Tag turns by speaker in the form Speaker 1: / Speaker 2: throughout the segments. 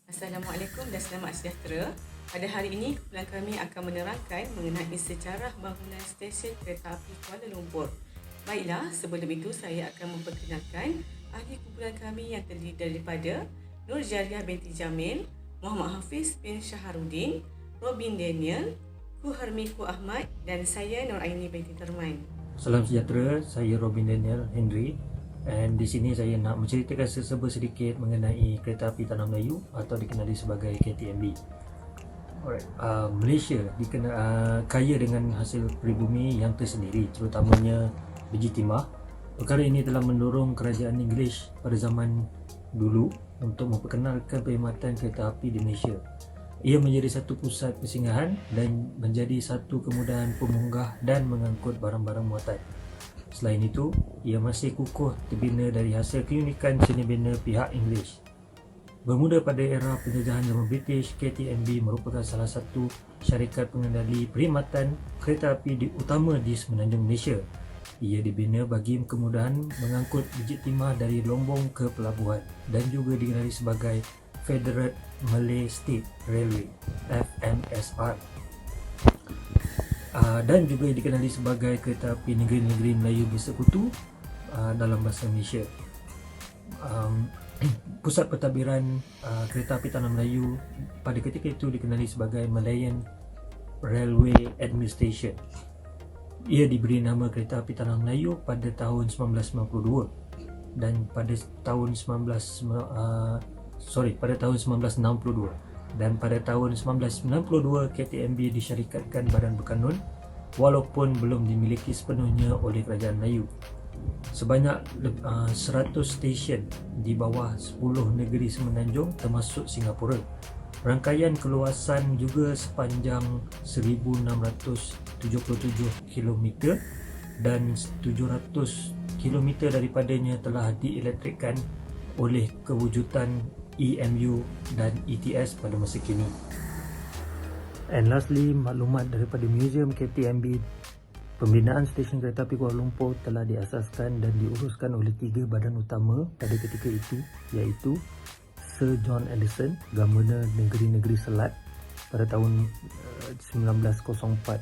Speaker 1: Assalamualaikum dan selamat sejahtera. Pada hari ini, kumpulan kami akan menerangkan mengenai sejarah bangunan stesen kereta api Kuala Lumpur. Baiklah, sebelum itu saya akan memperkenalkan ahli kumpulan kami yang terdiri daripada Nur Jariah binti Jamil, Muhammad Hafiz bin Syaharudin, Robin Daniel, Ku Harmiku Ahmad dan saya Nur Aini binti Terman.
Speaker 2: Salam sejahtera, saya Robin Daniel Henry. Dan di sini saya nak menceritakan seserba sedikit mengenai kereta api Tanah Melayu atau dikenali sebagai KTMB. Alright, Malaysia kaya dengan hasil peribumi yang tersendiri, terutamanya biji timah. Perkara ini telah mendorong kerajaan Inggeris pada zaman dulu untuk memperkenalkan perkhidmatan kereta api di Malaysia. Ia menjadi satu pusat persinggahan dan menjadi satu kemudahan pemunggah dan mengangkut barang-barang muatan. Selain itu, ia masih kukuh terbina dari hasil keunikan seni bina pihak Inggeris. Bermula pada era penjajahan zaman British, KTMB merupakan salah satu syarikat pengendali perkhidmatan kereta api utama di Semenanjung Malaysia. Ia dibina bagi kemudahan mengangkut biji timah dari Lombong ke pelabuhan dan juga dikenali sebagai Federal Malay State Railway (FMSR). Dan juga dikenali sebagai kereta api negeri-negeri Melayu bersekutu dalam bahasa Malaysia. Pusat pentadbiran kereta api Tanah Melayu pada ketika itu dikenali sebagai Malayan Railway Administration. Ia diberi nama kereta api Tanah Melayu pada tahun 1992 dan pada tahun 1962. Dan pada tahun 1992 KTMB disyarikatkan Badan Berkanun walaupun belum dimiliki sepenuhnya oleh Kerajaan Melayu. Sebanyak 100 stesen di bawah 10 negeri semenanjung termasuk Singapura. Rangkaian keluasan juga sepanjang 1677 km dan 700 km daripadanya telah dielektrikkan oleh kewujudan EMU dan ETS pada masa kini. And lastly, maklumat daripada Museum KTMB, pembinaan stesen kereta api Kuala Lumpur telah diasaskan dan diuruskan oleh 3 badan utama pada ketika itu, iaitu Sir John Anderson, Governor Negeri-Negeri Selat pada tahun 1904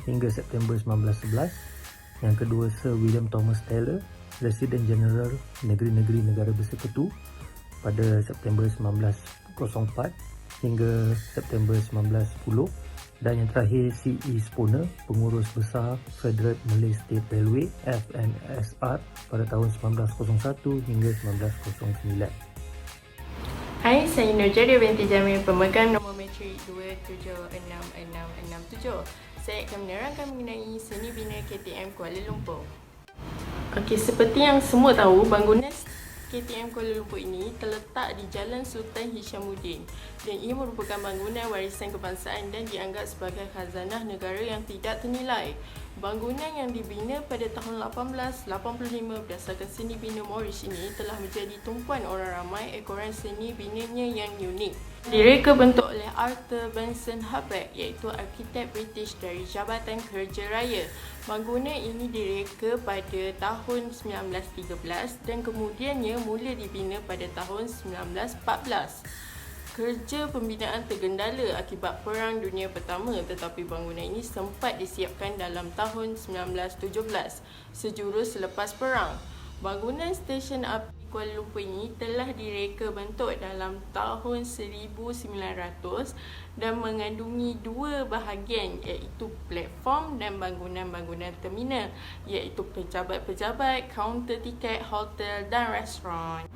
Speaker 2: hingga September 1911. Yang kedua, Sir William Thomas Taylor, Presiden Jeneral Negeri-Negeri Negara Bersekutu pada September 1904 hingga September 1910. Dan yang terakhir, C.E. Spooner, Pengurus Besar Federal Malay State Railway (FMSR) pada tahun 1901 hingga 1909.
Speaker 3: Hai, saya Nur Jariah binti Jamil, pemegang nombor matrik 276667. Saya akan menerangkan mengenai seni bina KTM Kuala Lumpur. Okey, seperti yang semua tahu, bangunan KTM Kuala Lumpur ini terletak di Jalan Sultan Hishamuddin dan ia merupakan bangunan warisan kebangsaan dan dianggap sebagai khazanah negara yang tidak ternilai. Bangunan yang dibina pada tahun 1885 berdasarkan seni bina Moorish ini telah menjadi tumpuan orang ramai ekoran seni binanya yang unik. Direka bentuk oleh Arthur Benson Hubbard, iaitu arkitek British dari Jabatan Kerja Raya. Bangunan ini direka pada tahun 1913 dan kemudiannya mula dibina pada tahun 1914. Kerja pembinaan tergendala akibat Perang Dunia Pertama, tetapi bangunan ini sempat disiapkan dalam tahun 1917, sejurus selepas perang. Bangunan stesen api Kuala Lumpur ini telah direka bentuk dalam tahun 1900 dan mengandungi 2 bahagian, iaitu platform dan bangunan-bangunan terminal, iaitu pejabat-pejabat, kaunter tiket, hotel dan restoran.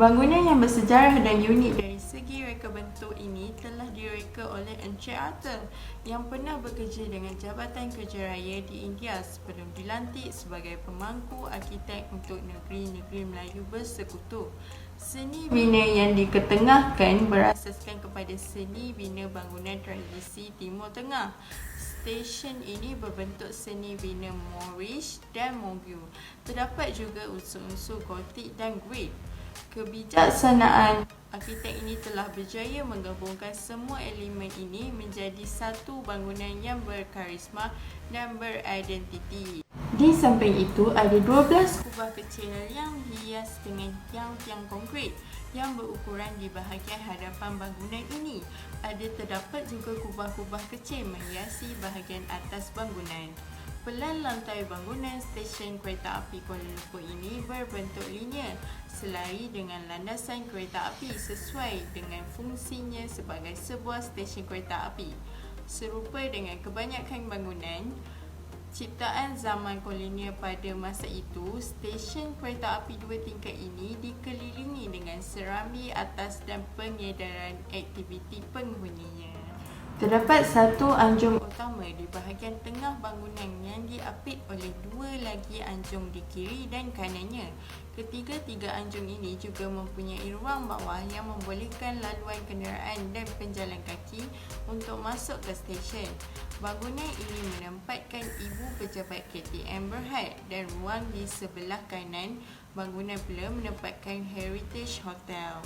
Speaker 3: Bangunan yang bersejarah dan unik dari segi reka bentuk ini telah direka oleh Encik Arthur yang pernah bekerja dengan Jabatan Kerja Raya di India sebelum dilantik sebagai pemangku arkitek untuk negeri-negeri Melayu bersekutu. Seni bina yang diketengahkan berasaskan kepada seni bina bangunan tradisi Timur Tengah. Stesen ini berbentuk seni bina Moorish dan Mogul. Terdapat juga unsur-unsur Gothic dan Greek. Kebijaksanaan arkitek ini telah berjaya menggabungkan semua elemen ini menjadi satu bangunan yang berkarisma dan beridentiti. Di samping itu, ada 12 kubah kecil yang dihias dengan tiang-tiang konkrit. yang berukuran di bahagian hadapan bangunan ini. Ada terdapat juga kubah-kubah kecil menghiasi bahagian atas bangunan. Pelan lantai bangunan stesen kereta api Kuala Lumpur ini berbentuk linear selari dengan landasan kereta api sesuai dengan fungsinya sebagai sebuah stesen kereta api. Serupa dengan kebanyakan bangunan ciptaan zaman kolonial pada masa itu, stesen kereta api dua tingkat ini dikelilingi dengan serambi atas dan pengedaran aktiviti penghuninya. Terdapat satu anjung utama di bahagian tengah bangunan yang diapit oleh dua lagi anjung di kiri dan kanannya. Ketiga-tiga anjung ini juga mempunyai ruang bawah yang membolehkan laluan kenderaan dan penjalan kaki untuk masuk ke stesen. Bangunan ini menempatkan ibu pejabat KTM Berhad dan ruang di sebelah kanan bangunan pula menempatkan Heritage Hotel.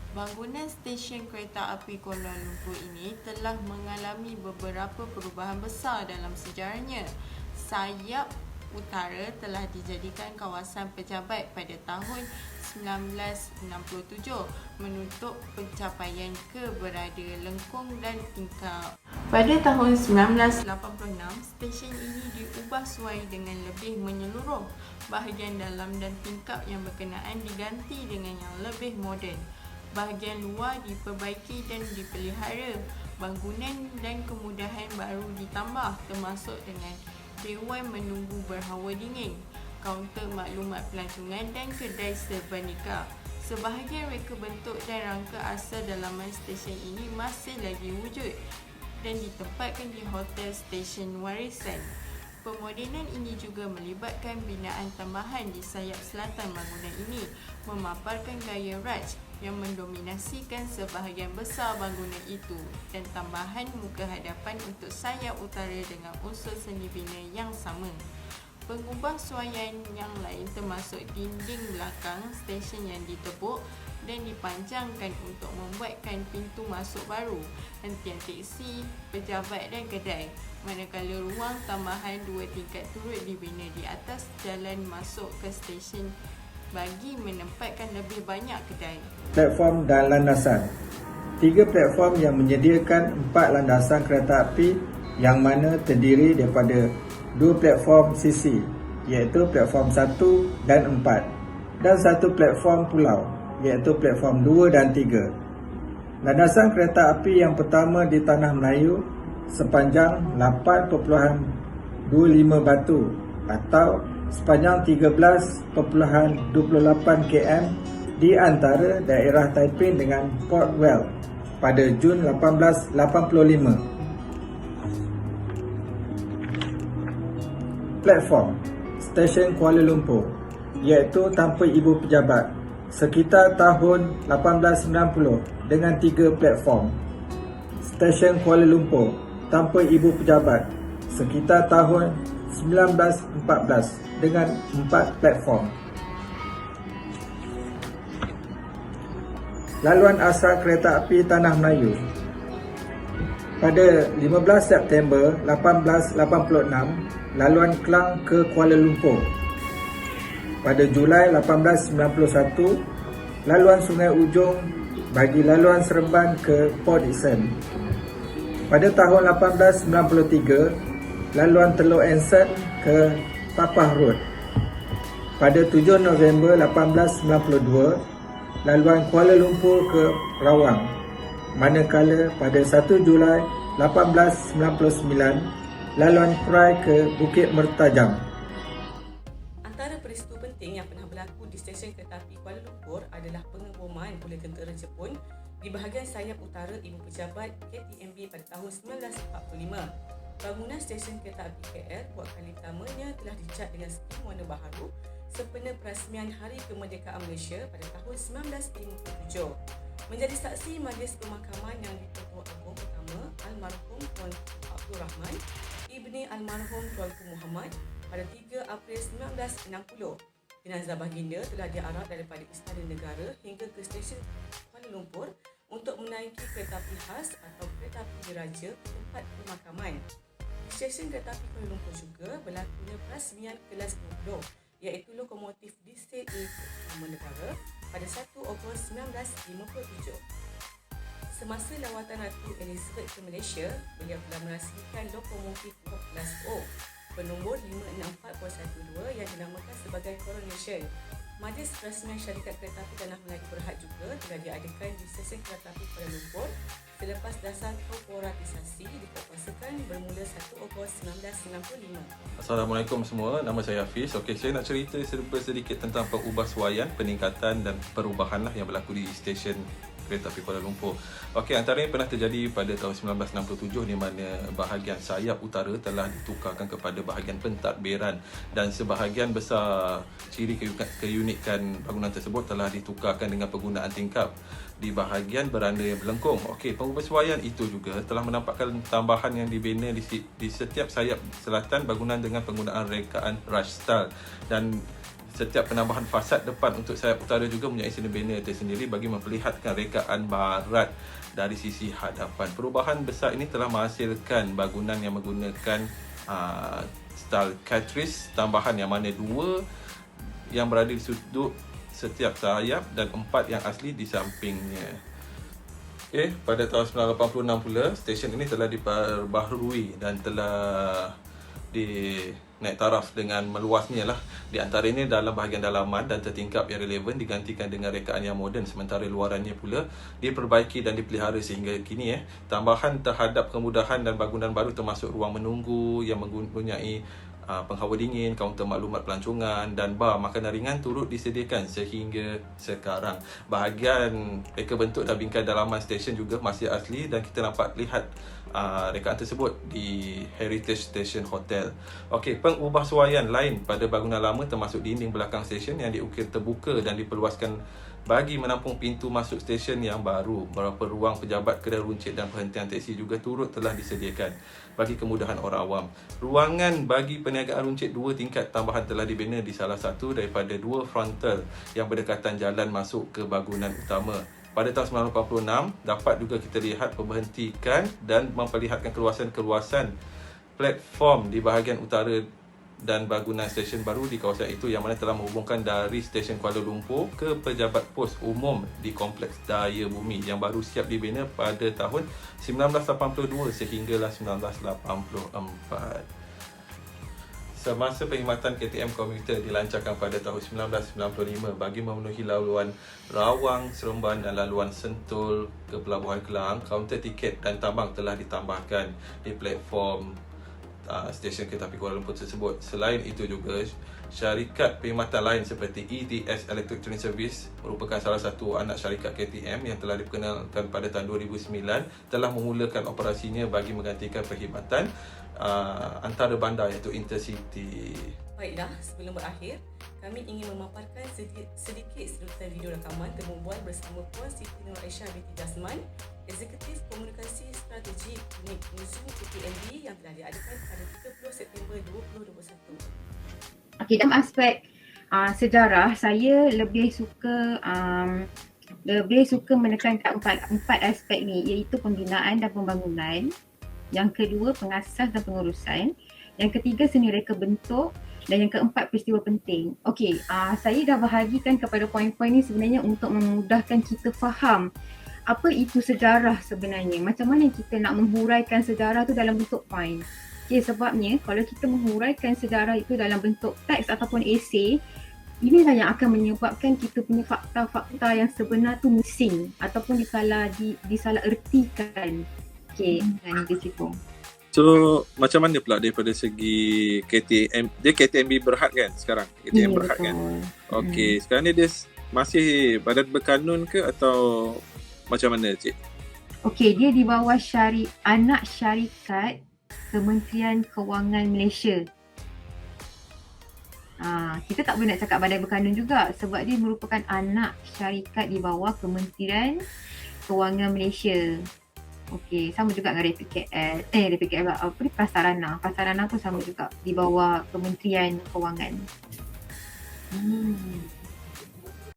Speaker 3: Bangunan stesen kereta api Kuala Lumpur ini telah mengalami beberapa perubahan besar dalam sejarahnya. Sayap utara telah dijadikan kawasan pejabat pada tahun 1967 menutup pencapaian keberadaan lengkung dan tingkap. Pada tahun 1986, stesen ini diubah suai dengan lebih menyeluruh. Bahagian dalam dan tingkap yang berkenaan diganti dengan yang lebih moden. Bahagian luar diperbaiki dan dipelihara. Bangunan dan kemudahan baru ditambah termasuk dengan dewan menunggu berhawa dingin, kaunter maklumat pelancongan dan kedai serba nikah. Sebahagian reka bentuk dan rangka asal dalaman stesen ini masih lagi wujud dan ditempatkan di hotel stesen warisan. Pemodenan ini juga melibatkan binaan tambahan di sayap selatan bangunan ini, memaparkan gaya Raj yang mendominasikan sebahagian besar bangunan itu dan tambahan muka hadapan untuk sayap utara dengan unsur seni bina yang sama. Pengubahsuaian yang lain termasuk dinding belakang stesen yang ditebuk dan dipanjangkan untuk membuatkan pintu masuk baru, hentian teksi, pejabat dan kedai. Manakala ruang tambahan dua tingkat turut dibina di atas jalan masuk ke stesen bagi menempatkan lebih banyak kedai.
Speaker 4: Platform dan landasan. 3 platform yang menyediakan 4 landasan kereta api yang mana terdiri daripada 2 platform sisi iaitu platform 1 dan 4 dan 1 platform pulau iaitu platform 2 dan 3. Landasan kereta api yang pertama di Tanah Melayu sepanjang 8.25 batu atau sepanjang 13.28 km di antara daerah Taiping dengan Port Well pada Jun 1885. Platform Stesen Kuala Lumpur iaitu tanpa ibu pejabat sekitar tahun 1890 dengan 3 platform. Stesen Kuala Lumpur tanpa ibu pejabat sekitar tahun 1914 dengan 4 platform. Laluan asal kereta api Tanah Melayu. Pada 15 September 1886, laluan Klang ke Kuala Lumpur. Pada Julai 1891, laluan Sungai Ujong bagi laluan Seremban ke Port Dickson. Pada tahun 1893, laluan Teluk Anson ke Tapah Road. Pada 7 November 1892, laluan Kuala Lumpur ke Rawang. Manakala pada 1 Julai 1899, laluan Perai ke Bukit Mertajam.
Speaker 1: Antara peristiwa penting yang pernah berlaku di stesen kereta api Kuala Lumpur adalah pengeboman oleh tentera Jepun di bahagian sayap utara Ibu Pejabat KTMB pada tahun 1945. Bangunan stesen kereta api KL buat kali pertamanya telah dicat dengan skim warna baharu sempena perasmian Hari Kemerdekaan Malaysia pada tahun 1957. Menjadi saksi majlis pemakaman yang di-Ketua Agong pertama almarhum Tuanku Abdul Rahman ibni almarhum Tuanku Muhammad pada 3 April 1960. Jenazah baginda telah diarak daripada Istana Negara hingga ke stesen Kuala Lumpur untuk menaiki kereta api khas atau kereta api diraja ke tempat pemakaman. Di stesen kereta api Kuala Lumpur juga berlakunya perasmian kelas 20 iaitu lokomotif diesel A pertama negara pada 1 Ogos 1957. Semasa lawatan Ratu Elizabeth ke Malaysia, beliau telah merasmikan lokomotif Block Class O bernombor 564.12 yang dinamakan sebagai Coronation. Majlis Perasmian Syarikat Kereta Api Tanah Melayu Berhad juga telah diadakan di stesen kereta api Kuala Lumpur selepas dasar korporatisasi dikuatkuasakan bermula 1 Ogos 1995.
Speaker 5: Assalamualaikum semua, nama saya Hafiz. Okey, saya nak cerita sedikit tentang pengubahsuaian, peningkatan dan perubahan yang berlaku di stesen kereta api Kuala Lumpur. Okey, antaranya pernah terjadi pada tahun 1967 di mana bahagian sayap utara telah ditukarkan kepada bahagian pentadbiran dan sebahagian besar ciri keunikan bangunan tersebut telah ditukarkan dengan penggunaan tingkap di bahagian beranda yang melengkung. Okey, pengubahsuaian itu juga telah menampakkan tambahan yang dibina di setiap sayap selatan bangunan dengan penggunaan rekaan rush style, dan setiap penambahan fasad depan untuk sayap utara juga mempunyai seni bina tersendiri bagi memperlihatkan rekaan barat dari sisi hadapan. Perubahan besar ini telah menghasilkan bangunan yang menggunakan style Catrice tambahan, yang mana 2 yang berada di sudut setiap sayap dan 4 yang asli di sampingnya. Okay, pada tahun 1986 pula, stesen ini telah diperbaharui dan telah naik taraf dengan meluasnya lah. Di antaranya dalam bahagian dalaman dan tertingkap yang relevan digantikan dengan rekaan yang moden, sementara luarannya pula diperbaiki dan dipelihara sehingga kini. Tambahan terhadap kemudahan dan bangunan baru termasuk ruang menunggu yang mempunyai penghawa dingin, kaunter maklumat pelancongan dan bar makanan ringan turut disediakan sehingga sekarang. Bahagian reka bentuk dan bingkai dalaman stesen juga masih asli dan kita nampak lihat rekaan tersebut di Heritage Station Hotel. Okey, pengubahsuaian lain pada bangunan lama termasuk dinding belakang stesen yang diukir terbuka dan diperluaskan bagi menampung pintu masuk stesen yang baru. Beberapa ruang pejabat, kedai runcit dan perhentian teksi juga turut telah disediakan bagi kemudahan orang awam. Ruangan bagi perniagaan runcit 2 tingkat tambahan telah dibina di salah satu daripada 2 frontal yang berdekatan jalan masuk ke bangunan utama. Pada tahun 1986, dapat juga kita lihat pemberhentikan dan memperlihatkan keluasan-keluasan platform di bahagian utara dan bangunan stesen baru di kawasan itu, yang mana telah menghubungkan dari stesen Kuala Lumpur ke pejabat pos umum di Kompleks Daya Bumi yang baru siap dibina pada tahun 1982 sehinggalah 1984. Semasa perkhidmatan KTM komuter dilancarkan pada tahun 1995 bagi memenuhi laluan Rawang, Seremban dan laluan Sentul ke Pelabuhan Kelang, kaunter tiket dan tambang telah ditambahkan di platform stesen kereta api Kuala Lumpur tersebut. Selain itu juga, syarikat perkhidmatan lain seperti ETS Electric Train Service merupakan salah satu anak syarikat KTM yang telah diperkenalkan pada tahun 2009 telah memulakan operasinya bagi menggantikan perkhidmatan antara bandar iaitu Intercity.
Speaker 1: Baiklah, sebelum berakhir, kami ingin memaparkan sedikit sedutan video rakaman temu bual bersama Puan Siti Nur Aisyah binti Jasman, Eksekutif Komunikasi Strategik Unit Museum KTMB yang telah diadakan pada 30 September 2021.
Speaker 6: Okey, dalam aspek sejarah, saya lebih suka menekankan empat aspek ni, iaitu pembinaan dan pembangunan. Yang kedua, pengasas dan pengurusan. Yang ketiga, seni reka bentuk. Dan yang keempat, peristiwa penting. Okey, saya dah bahagikan kepada poin-poin ni sebenarnya untuk memudahkan kita faham apa itu sejarah sebenarnya. Macam mana kita nak menghuraikan sejarah tu dalam bentuk poin. Okey, sebabnya kalau kita menghuraikan sejarah itu dalam bentuk teks ataupun esei, inilah yang akan menyebabkan kita punya fakta-fakta yang sebenar tu missing ataupun disalah ertikan. Okey, dengan risiko.
Speaker 5: So, macam mana pula daripada segi KTM, dia KTMB Berhad kan sekarang? KTM Berhad kan? Okey, sekarang ni dia masih badan berkanun ke atau macam mana, Cik?
Speaker 6: Okey, dia di bawah anak syarikat Kementerian Kewangan Malaysia. Kita tak boleh nak cakap badan berkanun juga sebab dia merupakan anak syarikat di bawah Kementerian Kewangan Malaysia. Okey, sama juga dengan Rapid KL Pasarana. Pasarana pun sama juga di bawah Kementerian Kewangan.